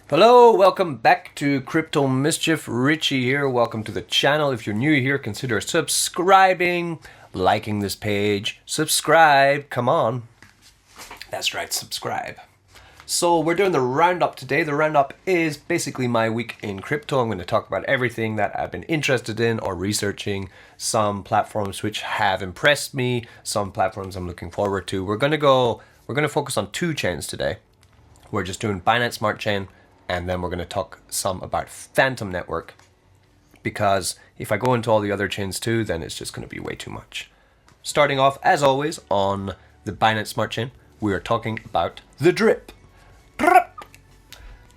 Hello, welcome back to Crypto Mischief. Richie here. Welcome to the channel. If you're new here, consider subscribing, liking this page, subscribe. Come on. That's right, subscribe. So we're doing the roundup today. The roundup is basically my week in crypto. I'm going to talk about everything that I've been interested in or researching, some platforms which have impressed me, some platforms I'm looking forward to. We're going to focus on two chains today. We're just doing Binance Smart Chain, and then we're going to talk some about Fantom Network, because if I go into all the other chains too, then it's just going to be way too much. Starting off, as always, on the Binance Smart Chain, we are talking about the drip.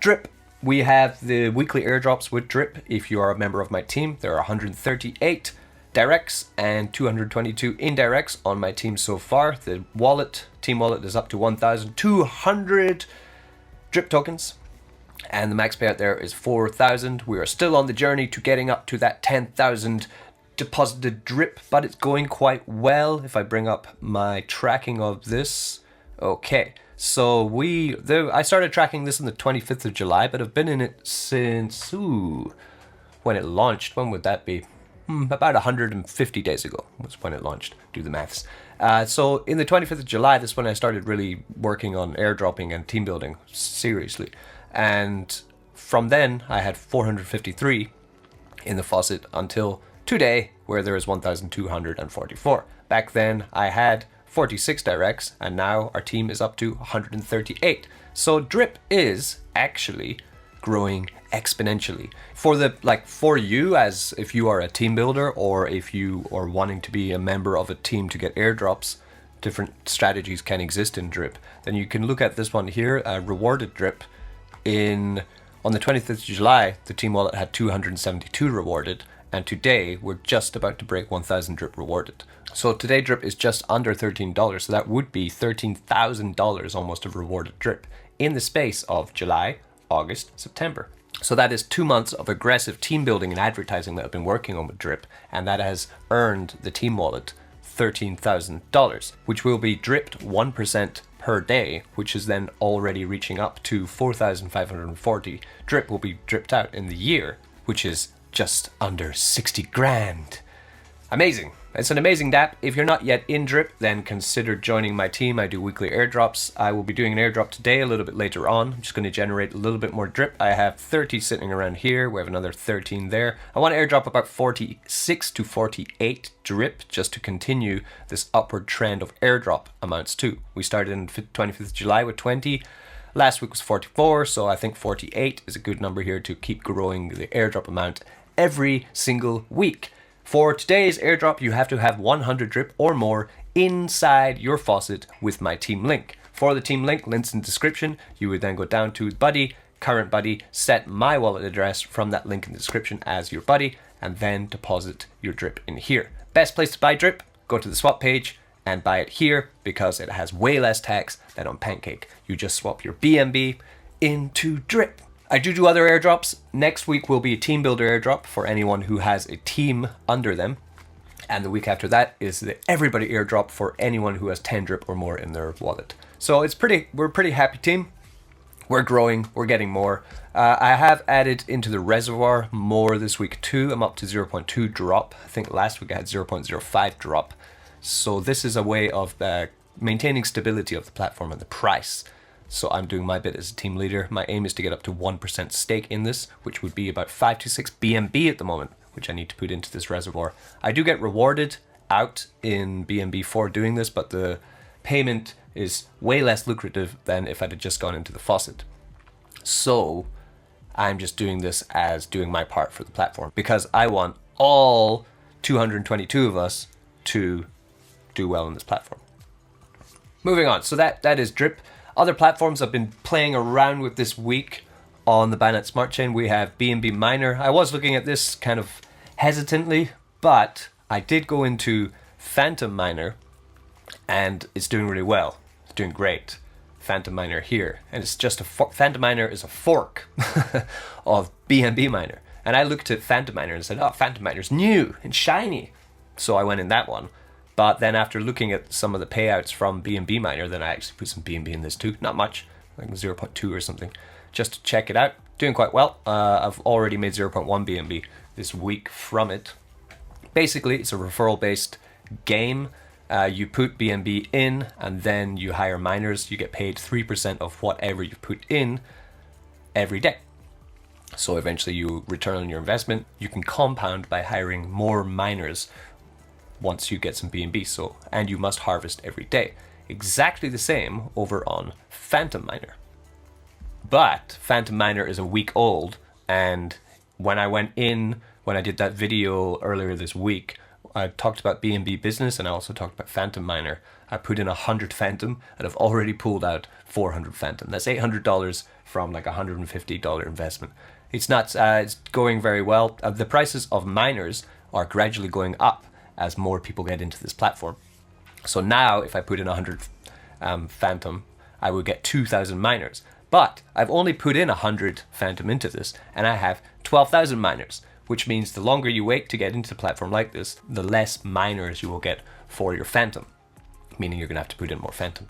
Drip. We have the weekly airdrops with drip. If you are a member of my team, there are 138 directs and 222 indirects on my team so far. The team wallet is up to 1,200 drip tokens. And the max payout there is 4,000. We are still on the journey to getting up to that 10,000 deposited drip, but it's going quite well. If I bring up my tracking of this, okay. So I started tracking this on the 25th of July, but I've been in it since when it launched. When would that be? About 150 days ago was when it launched. Do the maths. So in the 25th of July, that's when I started really working on airdropping and team building seriously. And from then, I had 453 in the faucet until today, where there is 1,244. Back then, I had 46 directs, and now our team is up to 138. So drip is actually growing exponentially. For you, as if you are a team builder, or if you are wanting to be a member of a team to get airdrops, different strategies can exist in drip. Then you can look at this one here, rewarded drip. On the 25th of July, the team wallet had 272 rewarded, and today we're just about to break 1,000 drip rewarded. So today drip is just under $13, so that would be $13,000 almost of rewarded drip in the space of July, August, September. So that is 2 months of aggressive team building and advertising that I've been working on with drip, and that has earned the team wallet $13,000, which will be dripped 1% per day, which is then already reaching up to 4,540 drip will be dripped out in the year, which is just under 60 grand. Amazing. It's an amazing DApp. If you're not yet in drip, then consider joining my team. I do weekly airdrops. I will be doing an airdrop today a little bit later on. I'm just going to generate a little bit more drip. I have 30 sitting around here. We have another 13 there. I want to airdrop about 46 to 48 drip just to continue this upward trend of airdrop amounts too. We started on 25th of July with 20. Last week was 44, so I think 48 is a good number here to keep growing the airdrop amount every single week. For today's airdrop, you have to have 100 drip or more inside your faucet with my team link. For the team link, links in the description, you would then go down to buddy, current buddy, set my wallet address from that link in the description as your buddy, and then deposit your drip in here. Best place to buy drip, go to the swap page and buy it here because it has way less tax than on Pancake. You just swap your BNB into drip. I do other airdrops. Next week will be a team builder airdrop for anyone who has a team under them. And the week after that is the everybody airdrop for anyone who has 10 drip or more in their wallet. So we're a pretty happy team. We're growing, we're getting more. I have added into the reservoir more this week too. I'm up to 0.2 drop. I think last week I had 0.05 drop. So this is a way of maintaining stability of the platform and the price. So I'm doing my bit as a team leader. My aim is to get up to 1% stake in this, which would be about 5 to 6 BNB at the moment, which I need to put into this reservoir. I do get rewarded out in BNB for doing this, but the payment is way less lucrative than if I'd just gone into the faucet. So I'm just doing this as doing my part for the platform because I want all 222 of us to do well in this platform. Moving on, so that is drip. Other platforms I've been playing around with this week on the Binance Smart Chain, we have BNB Miner. I was looking at this kind of hesitantly, but I did go into Fantom Miner, and it's doing really well. It's doing great. Fantom Miner here, and it's just Fantom Miner is a fork of BNB Miner. And I looked at Fantom Miner and said, oh, Fantom Miner's new and shiny. So I went in that one. But then after looking at some of the payouts from BNB Miner, then I actually put some BNB in this too. Not much, like 0.2 or something, just to check it out. doing quite well. I've already made 0.1 BNB this week from it. Basically, it's a referral-based game. You put BNB in, and then you hire miners. You get paid 3% of whatever you put in every day. So eventually you return on your investment. You can compound by hiring more miners once you get some BNB. So, and you must harvest every day. Exactly the same over on Fantom Miner. But Fantom Miner is a week old, and when I did that video earlier this week, I talked about BNB Business, and I also talked about Fantom Miner. I put in 100 Fantom, and I've already pulled out 400 Fantom. That's $800 from like $150 investment. It's not. It's going very well. The prices of miners are gradually going up as more people get into this platform. So now, if I put in 100 Fantom, I would get 2,000 miners. But I've only put in 100 Fantom into this, and I have 12,000 miners, which means the longer you wait to get into a platform like this, the less miners you will get for your Fantom, meaning you're going to have to put in more Fantom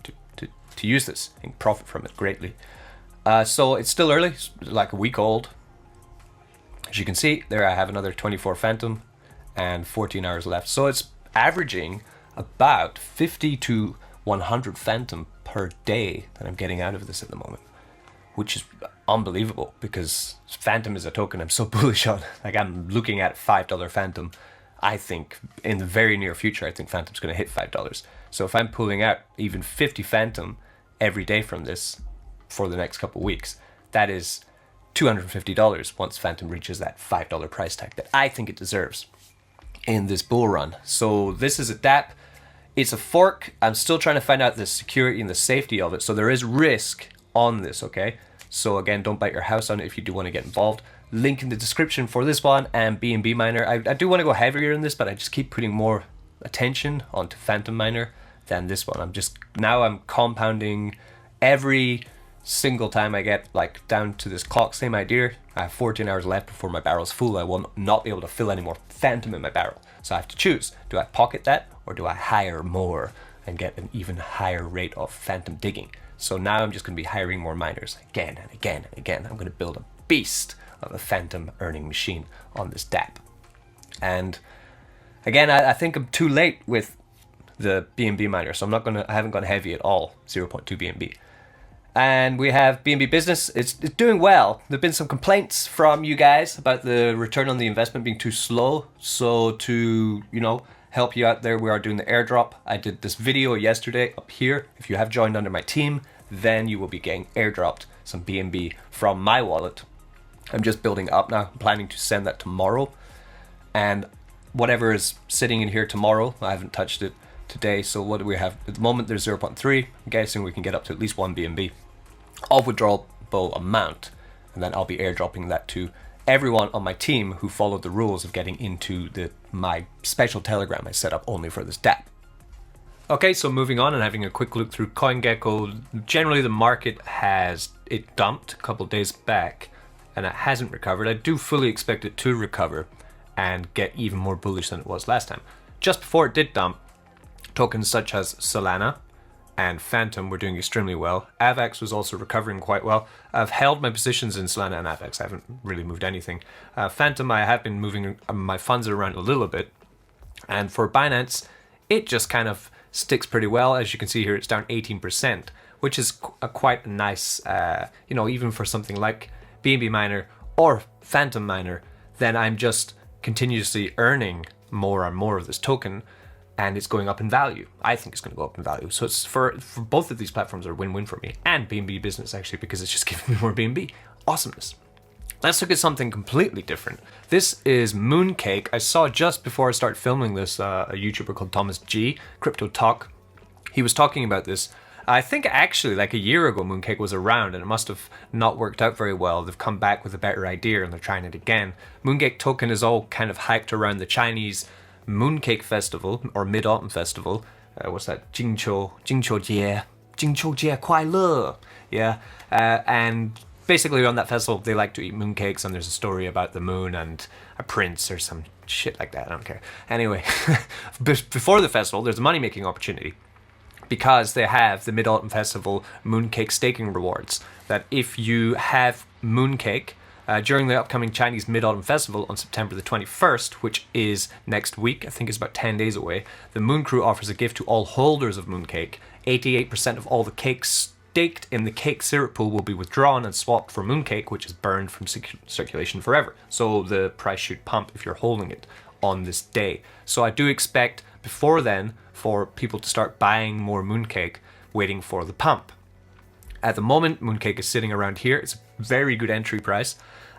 to use this and profit from it greatly. So it's still early, it's like a week old. As you can see, there I have another 24 Fantom and 14 hours left. So it's averaging about 50 to 100 Fantom per day that I'm getting out of this at the moment, which is unbelievable because Fantom is a token I'm so bullish on. Like, I'm looking at $5 Fantom. I think in the very near future, I think Fantom's going to hit $5. So if I'm pulling out even 50 Fantom every day from this for the next couple of weeks, that is $250 once Fantom reaches that $5 price tag that I think it deserves in this bull run. So this is a dApp. It's a fork. I'm still trying to find out the security and the safety of it. So there is risk on this, okay? So again, don't bite your house on it if you do want to get involved. Link in the description for this one and BNB Miner. I do want to go heavier in this, but I just keep putting more attention onto Fantom Miner than this one. I'm compounding every single time I get like down to this clock. Same idea. I have 14 hours left before my barrel's full. I will not be able to fill any more Fantom in my barrel. So I have to choose. Do I pocket that or do I hire more and get an even higher rate of Fantom digging? So now I'm just going to be hiring more miners again and again and again. I'm going to build a beast of a Fantom earning machine on this dApp. And again, I think I'm too late with the BNB miner, so I haven't gone heavy at all, 0.2 BNB. And we have BNB Business. It's doing well. There've been some complaints from you guys about the return on the investment being too slow. So to, help you out there, we are doing the airdrop. I did this video yesterday up here. If you have joined under my team, then you will be getting airdropped some BNB from my wallet. I'm just building up now. I'm planning to send that tomorrow. And whatever is sitting in here tomorrow, I haven't touched it today. So what do we have? At the moment, there's 0.3. I'm guessing we can get up to at least 1 BNB of withdrawable amount. And then I'll be airdropping that to everyone on my team who followed the rules of getting into my special Telegram I set up only for this dApp. Okay, so moving on and having a quick look through CoinGecko. Generally, the market it dumped a couple days back and it hasn't recovered. I do fully expect it to recover and get even more bullish than it was last time. Just before it did dump, tokens such as Solana and Fantom were doing extremely well. AVAX was also recovering quite well. I've held my positions in Solana and AVAX. I haven't really moved anything. Fantom, I have been moving my funds around a little bit. And for Binance, it just kind of sticks pretty well. As you can see here, it's down 18%, which is quite nice, even for something like BNB Miner or Fantom Miner, then I'm just continuously earning more and more of this token, and it's going up in value. I think it's going to go up in value. So it's for both of these platforms are win-win for me, and BNB Business actually, because it's just giving me more BNB. Awesomeness. Let's look at something completely different. This is MoonCake. I saw just before I started filming this, a YouTuber called Thomas G, Crypto Talk. He was talking about this. I think actually like a year ago MoonCake was around and it must have not worked out very well. They've come back with a better idea and they're trying it again. MoonCake token is all kind of hyped around the Chinese MoonCake Festival or Mid-Autumn Festival. What's that? 金秋节快乐. Yeah. And basically on that festival they like to eat mooncakes, and there's a story about the moon and a prince or some shit like that. I don't care. Anyway, before the festival there's a money-making opportunity, because they have the Mid-Autumn Festival MoonCake staking rewards, that if you have MoonCake During the upcoming Chinese Mid-Autumn Festival on September the 21st, which is next week, I think it's about 10 days away, the Moon Crew offers a gift to all holders of MoonCake. 88% of all the cakes staked in the cake syrup pool will be withdrawn and swapped for MoonCake, which is burned from circulation forever. So the price should pump if you're holding it on this day. So I do expect before then for people to start buying more MoonCake, waiting for the pump. At the moment, MoonCake is sitting around here. It's a very good entry price.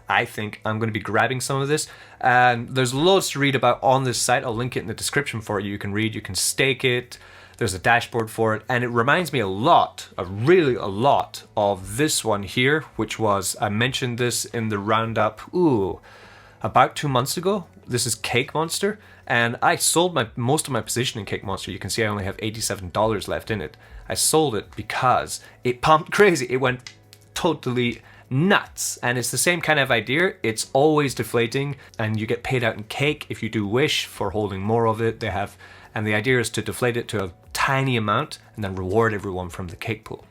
I think I'm going to be grabbing some of this. And there's loads to read about on this site. I'll link it in the description for you. You can read, you can stake it. There's a dashboard for it. And it reminds me a lot, really a lot, of this one here, which was, I mentioned this in the RoundUP, about 2 months ago. This is Cake Monster. And I sold most of my position in Cake Monster. You can see I only have $87 left in it. I sold it because it pumped crazy. It went totally nuts. And it's the same kind of idea. It's always deflating and you get paid out in cake if you do wish for holding more of it. And the idea is to deflate it to a tiny amount and then reward everyone from the cake pool.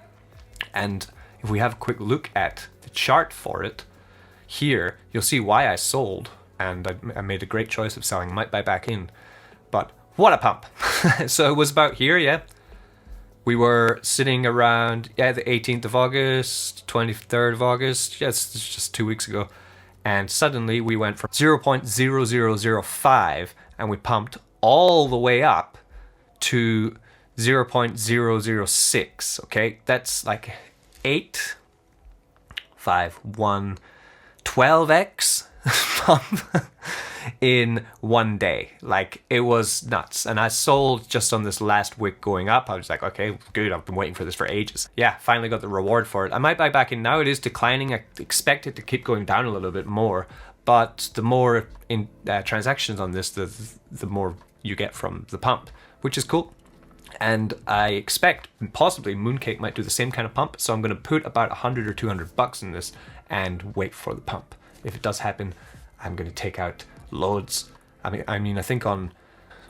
And if we have a quick look at the chart for it, here you'll see why I sold. And I made a great choice of selling. Might buy back in. But what a pump. So it was about here, yeah. We were sitting around, the 18th of August, 23rd of August. Yes, it's just 2 weeks ago. And suddenly we went from 0.0005 and we pumped all the way up to 0.006. Okay, that's like 8, 5, 1, 12x pump in one day. Like, it was nuts. And I sold just on this last wick going up. I was like, okay, good, I've been waiting for this for ages. Yeah, finally got the reward for it. I might buy back in now. It is declining. I expect it to keep going down a little bit more, but the more in transactions on this, the more you get from the pump, which is cool. And I expect possibly MoonCake might do the same kind of pump, so I'm going to put about 100 or 200 bucks in this and wait for the pump. If it does happen, I'm going to take out loads. I mean, I think on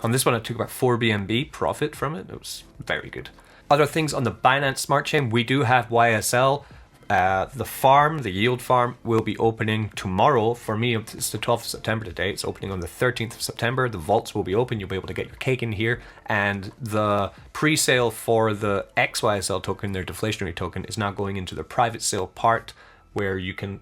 this one I took about 4 BNB profit from it. It was very good. Other things on the Binance Smart Chain, we do have YSL. The farm, the yield farm, will be opening tomorrow. For me, it's the 12th of September today. It's opening on the 13th of September. The vaults will be open. You'll be able to get your cake in here. And the pre-sale for the XYSL token, their deflationary token, is now going into the private sale part where you can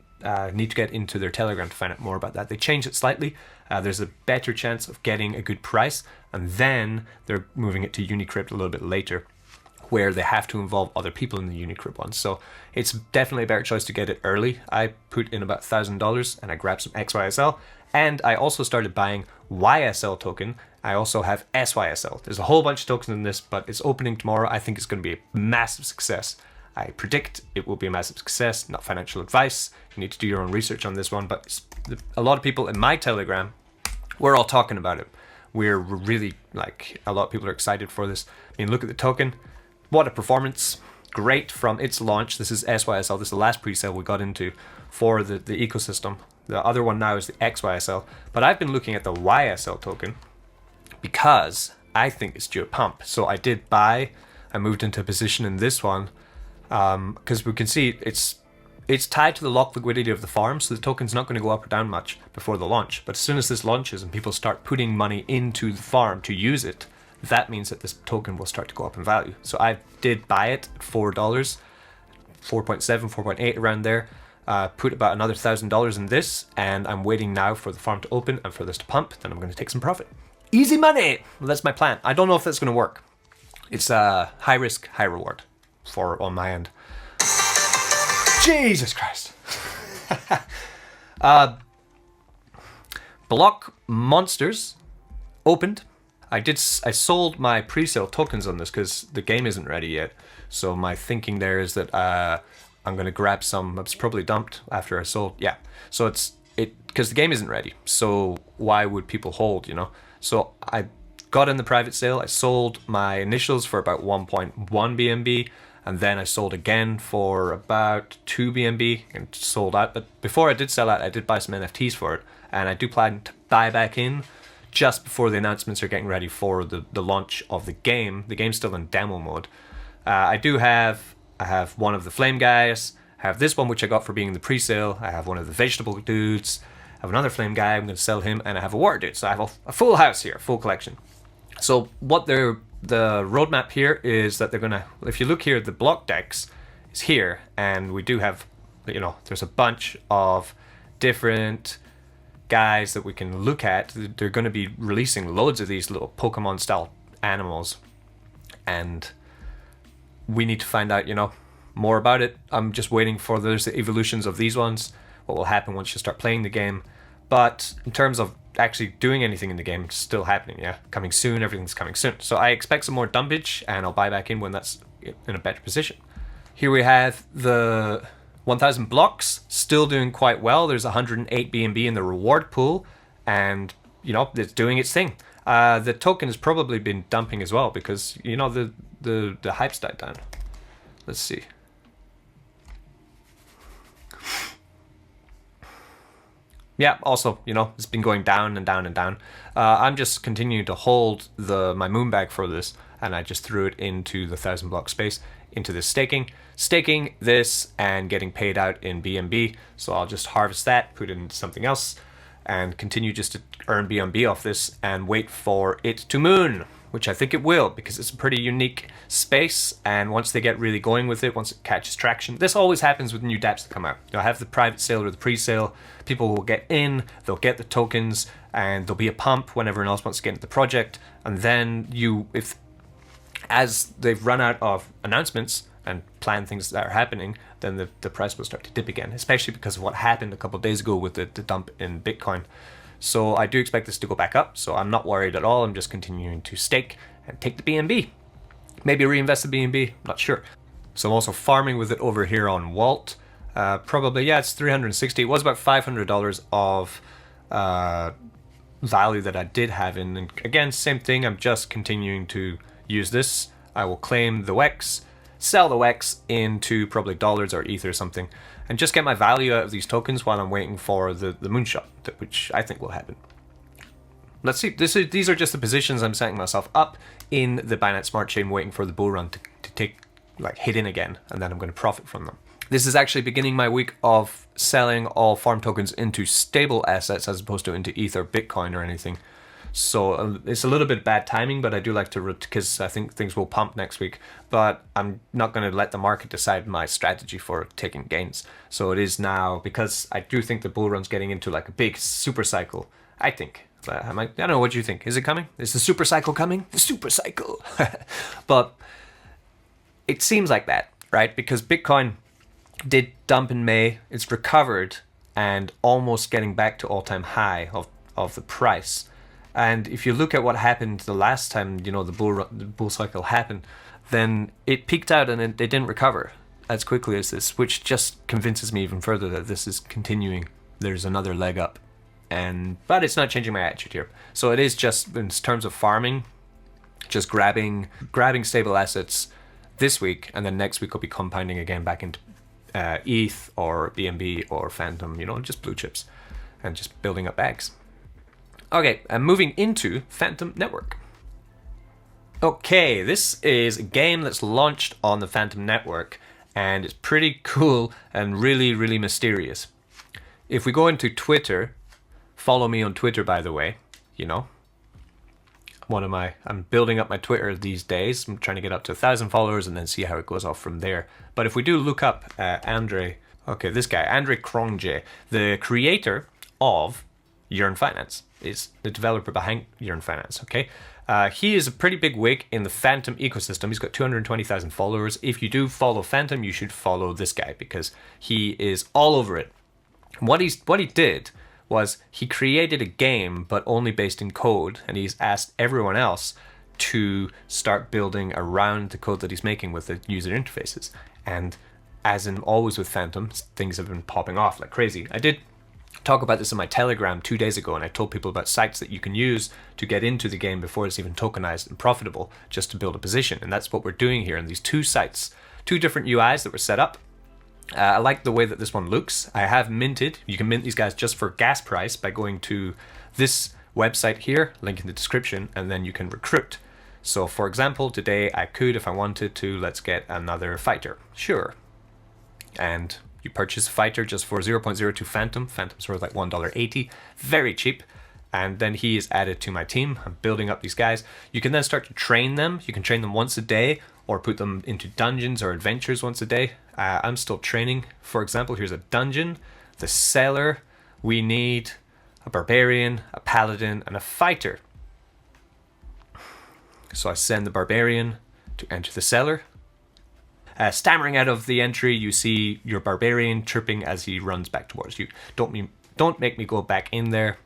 need to get into their Telegram to find out more about that. They changed it slightly. There's a better chance of getting a good price. And then they're moving it to Unicrypt a little bit later, where they have to involve other people in the Unicrypt one. So it's definitely a better choice to get it early. I put in about $1,000 and I grabbed some XYSL. And I also started buying YSL token. I also have SYSL. There's a whole bunch of tokens in this, but it's opening tomorrow. I think it's going to be a massive success. I predict it will be a massive success, not financial advice. You need to do your own research on this one, but a lot of people in my Telegram, we're all talking about it. We're really, like, a lot of people are excited for this. I mean, look at the token. What a performance. Great from its launch. This is SYSL. This is the last pre-sale we got into for the ecosystem. The other one now is the XYSL. But I've been looking at the YSL token because I think it's due a pump. So I did buy. I moved into a position in this one because we can see it's tied to the lock liquidity of the farm. So the token's not going to go up or down much before the launch. But as soon as this launches and people start putting money into the farm to use it, that means that this token will start to go up in value. So I did buy it at $4, 4.7, 4.8 around there. Put about another $1,000 in this, and I'm waiting now for the farm to open and for this to pump. Then I'm going to take some profit. Easy money. Well, that's my plan. I don't know if that's going to work. It's high risk, high reward on my end. Jesus Christ. BlockMonsters opened. I sold my pre-sale tokens on this because the game isn't ready yet. So my thinking there is that I'm going to grab some. It's probably dumped after I sold. Yeah. So because the game isn't ready. So why would people hold, you know? So I got in the private sale. I sold my initials for about 1.1 BNB. And then I sold again for about 2 BNB and sold out. But before I did sell out, I did buy some NFTs for it. And I do plan to buy back in just before the announcements are getting ready for the launch of the game. The game's still in demo mode. I have one of the flame guys. I have this one, which I got for being in the pre-sale. I have one of the vegetable dudes. I have another flame guy. I'm going to sell him. And I have a water dude. So I have a full house here, full collection. So what the roadmap here is that they're going to, if you look here, the block decks is here. And we do have, you know, there's a bunch of different guys that we can look at. They're going to be releasing loads of these little Pokemon style animals. And we need to find out, you know, more about it. I'm just waiting for there's the evolutions of these ones, what will happen once you start playing the game. But in terms of actually doing anything in the game, it's still happening. Yeah, coming soon, everything's coming soon. So I expect some more dumpage, and I'll buy back in when that's in a better position. Here we have the 1000 blocks, still doing quite well. There's 108 BNB in the reward pool, and you know, it's doing its thing. The token has probably been dumping as well because, you know, the hype's died down. Let's see. Yeah, also, you know, it's been going down and down and down. I'm just continuing to hold my moon bag for this, and I just threw it into the 1000 block space, into this staking this and getting paid out in BNB. So I'll just harvest that, put it into something else, and continue just to earn BNB off this and wait for it to moon, which I think it will, because it's a pretty unique space. And once they get really going with it, once it catches traction, this always happens with new dApps that come out. You'll have the private sale or the pre-sale, people will get in, they'll get the tokens, and there'll be a pump when everyone else wants to get into the project. And then as they've run out of announcements and plan things that are happening, then the price will start to dip again, especially because of what happened a couple of days ago with the dump in Bitcoin. So I do expect this to go back up, so I'm not worried at all. I'm just continuing to stake and take the BNB. Maybe reinvest the BNB, not sure. So I'm also farming with it over here on Walt. Probably, yeah, it's 360. It was about $500 of value that I did have in. And again, same thing, I'm just continuing to use this. I will claim the WEX, sell the WEX into probably dollars or Ether or something, and just get my value out of these tokens while I'm waiting for the moonshot, which I think will happen. Let's see. These are just the positions I'm setting myself up in the Binance Smart Chain, waiting for the bull run to take, like, hit in again, and then I'm going to profit from them. This is actually beginning my week of selling all farm tokens into stable assets as opposed to into Ether, Bitcoin, or anything. So it's a little bit bad timing, but I do like to, because I think things will pump next week, but I'm not going to let the market decide my strategy for taking gains. So it is now, because I do think the bull run's getting into like a big super cycle, I think. I don't know, what do you think? Is it coming? Is the super cycle coming? The super cycle. But it seems like that, right? Because Bitcoin did dump in May, it's recovered and almost getting back to all-time high of the price. And if you look at what happened the last time, you know, the bull cycle happened, then it peaked out and it didn't recover as quickly as this, which just convinces me even further that this is continuing. There's another leg up, but it's not changing my attitude here. So it is just, in terms of farming, just grabbing stable assets this week, and then next week I'll be compounding again back into ETH or BNB or Fantom, you know, just blue chips, and just building up bags. Okay, I'm moving into Fantom Network. Okay, this is a game that's launched on the Fantom Network, and it's pretty cool and really, really mysterious. If we go into Twitter, follow me on Twitter, by the way, you know. I'm building up my Twitter these days. I'm trying to get up to 1,000 followers and then see how it goes off from there. But if we do look up Andre Cronje, the creator of Yearn Finance, is the developer behind Yearn Finance, okay? He is a pretty big wig in the Fantom ecosystem. He's got 220,000 followers. If you do follow Fantom, you should follow this guy because he is all over it. What he did was he created a game, but only based in code, and he's asked everyone else to start building around the code that he's making with the user interfaces. And as in always with Fantom, things have been popping off like crazy. I did talk about this in my Telegram 2 days ago, and I told people about sites that you can use to get into the game before it's even tokenized and profitable, just to build a position. And that's what we're doing here in these two sites, two different UIs that were set up. I like the way that this one looks. I have minted. You can mint these guys just for gas price by going to this website here, link in the description, and then you can recruit. So for example, today I could, if I wanted to, let's get another fighter. Sure. And You purchase a fighter just for 0.02 Fantom. Fantom's worth like $1.80. Very cheap. And then he is added to my team. I'm building up these guys. You can then start to train them. You can train them once a day or put them into dungeons or adventures once a day. I'm still training. For example, here's a dungeon. The Cellar. We need a Barbarian, a Paladin, and a Fighter. So I send the Barbarian to enter the Cellar. Stammering out of the entry, you see your Barbarian chirping as he runs back towards you. Don't make me go back in there.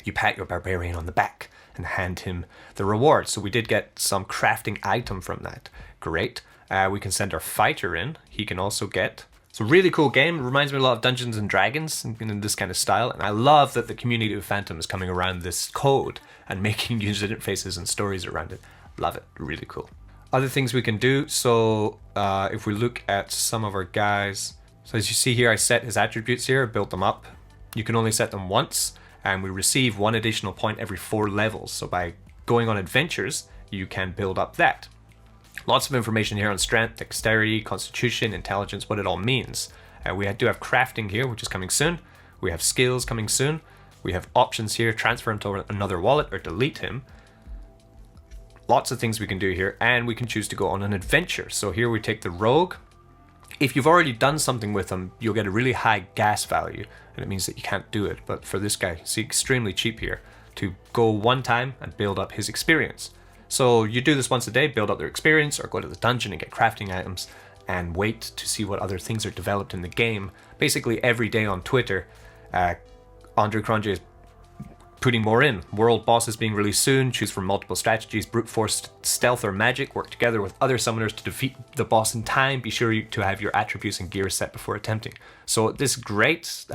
You pat your Barbarian on the back and hand him the reward. So we did get some crafting item from that. Great. We can send our Fighter in. He can also get... It's a really cool game. It reminds me a lot of Dungeons and Dragons in this kind of style. And I love that the community of Fantom is coming around this code and making user interfaces and stories around it. Love it. Really cool. Other things we can do. So if we look at some of our guys. So as you see here, I set his attributes here, built them up. You can only set them once. And we receive 1 additional point every 4 levels. So by going on adventures, you can build up that. Lots of information here on strength, dexterity, constitution, intelligence, what it all means. We do have crafting here, which is coming soon. We have skills coming soon. We have options here, transfer him to another wallet or delete him. Lots of things we can do here, and we can choose to go on an adventure. So here we take the rogue. If you've already done something with him, you'll get a really high gas value, and it means that you can't do it. But for this guy, it's extremely cheap here to go one time and build up his experience. So you do this once a day, build up their experience, or go to the dungeon and get crafting items and wait to see what other things are developed in the game. Basically every day on Twitter, Andre Cronje is putting more in. World bosses being released soon, choose from multiple strategies, brute force, stealth, or magic, work together with other summoners to defeat the boss in time, be sure to have your attributes and gear set before attempting. So this is great,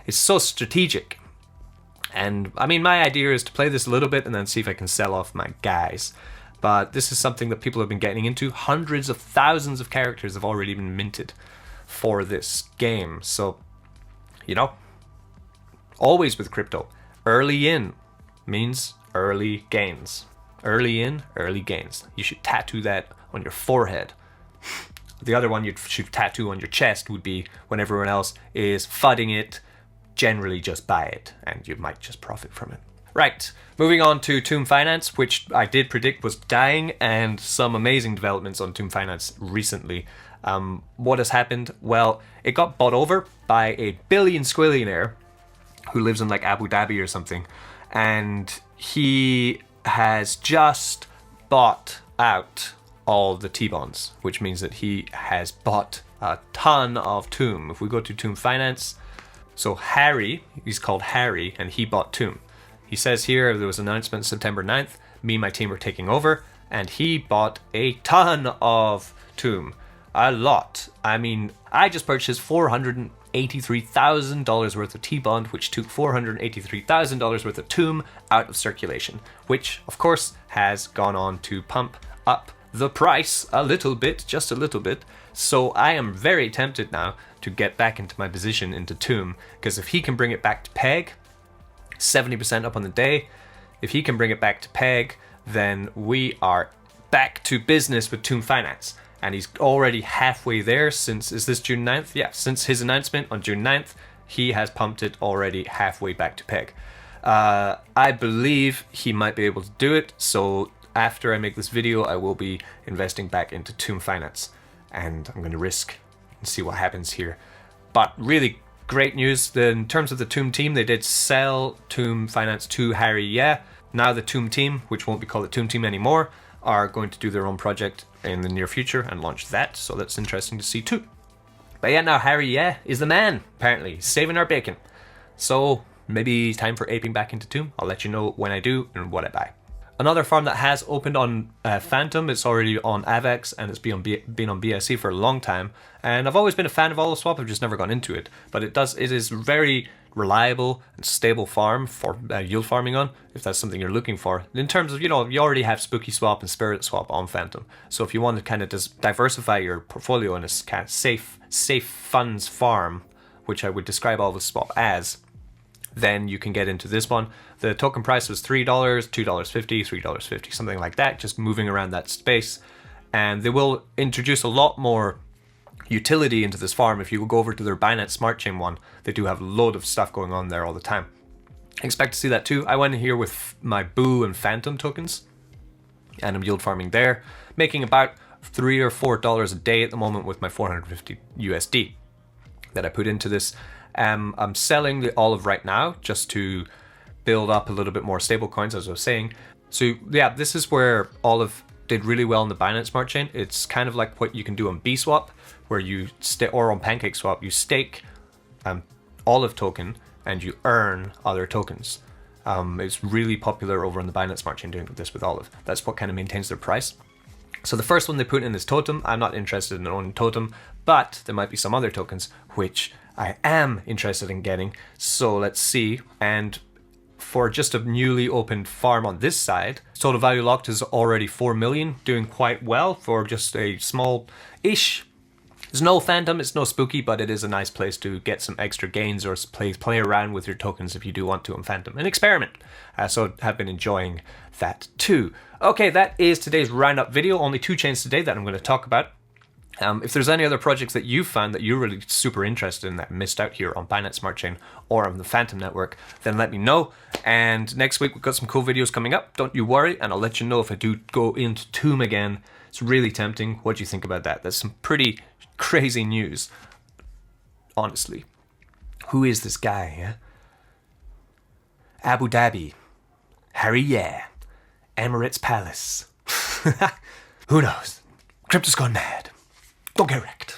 it's so strategic. And I mean, my idea is to play this a little bit and then see if I can sell off my guys. But this is something that people have been getting into. Hundreds of thousands of characters have already been minted for this game. So, you know, always with crypto, early in means early gains. Early in, early gains. You should tattoo that on your forehead. The other one you should tattoo on your chest would be when everyone else is fudding it, generally just buy it and you might just profit from it. Right, moving on to Tomb Finance, which I did predict was dying, and some amazing developments on Tomb Finance recently. What has happened? Well, it got bought over by a billion squillionaire who lives in like Abu Dhabi or something, and he has just bought out all the T-bonds, which means that he has bought a ton of Tomb. If we go to Tomb Finance, so Harry, he's called Harry, and he bought Tomb. He says here there was an announcement September 9th, me and my team were taking over, and he bought a ton of Tomb. A lot. I mean, I just purchased $483,000 worth of T-bond, which took $483,000 worth of Tomb out of circulation, which of course has gone on to pump up the price a little bit, just a little bit. So I am very tempted now to get back into my position into Tomb, because if he can bring it back to peg, 70% up on the day, if he can bring it back to peg, then we are back to business with Tomb Finance. And he's already halfway there since, is this June 9th? Yeah, since his announcement on June 9th, he has pumped it already halfway back to peg. I believe he might be able to do it, so after I make this video, I will be investing back into Tomb Finance. And I'm going to risk and see what happens here. But really great news. In terms of the Tomb team, they did sell Tomb Finance to Harry. Yeah. Now the Tomb team, which won't be called the Tomb team anymore, are going to do their own project in the near future and launch that. So that's interesting to see too. But yeah, now Harry, is the man. Apparently, he's saving our bacon. So maybe time for aping back into Tomb. I'll let you know when I do and what I buy. Another farm that has opened on Fantom, it's already on AVAX and it's been on BSC for a long time. And I've always been a fan of OLIVESWAP, I've just never gone into it. But it is very reliable and stable farm for yield farming on, if that's something you're looking for. In terms of, you already have Spooky Swap and Spirit Swap on Fantom. So if you want to kind of just diversify your portfolio in a kind of safe funds farm, which I would describe OLIVESWAP as, then you can get into this one. The token price was $3, $2.50, $3.50, something like that, just moving around that space. And they will introduce a lot more utility into this farm. If you go over to their Binance Smart Chain one, they do have a load of stuff going on there all the time. I expect to see that too. I went in here with my BU and Fantom tokens, and I'm yield farming there, making about $3 or $4 a day at the moment with my 450 USD that I put into this. I'm selling the Olive right now just to build up a little bit more stable coins, as I was saying. So yeah, this is where Olive did really well in the Binance Smart Chain. It's kind of like what you can do on BSwap, where you or on PancakeSwap, you stake Olive token and you earn other tokens. It's really popular over on the Binance Smart Chain doing this with Olive. That's what kind of maintains their price. So the first one they put in is Totem. I'm not interested in owning Totem, but there might be some other tokens which I am interested in getting. So let's see. And for just a newly opened farm on this side, total value locked is already 4 million, doing quite well for just a small-ish. There's no Phantom, it's no spooky, but it is a nice place to get some extra gains or play around with your tokens if you do want to on Phantom. An experiment. So have been enjoying that too. Okay, that is today's roundup video. Only 2 chains today that I'm going to talk about. If there's any other projects that you've found that you're really super interested in that missed out here on Binance Smart Chain or on the Fantom network, then let me know. And next week we've got some cool videos coming up. Don't you worry, and I'll let you know if I do go into Tomb again. It's really tempting. What do you think about that? That's some pretty crazy news, honestly. Who is this guy? Yeah? Abu Dhabi, Harry, yeah, Emirates Palace. Who knows? Crypto's gone mad. Don't get wrecked.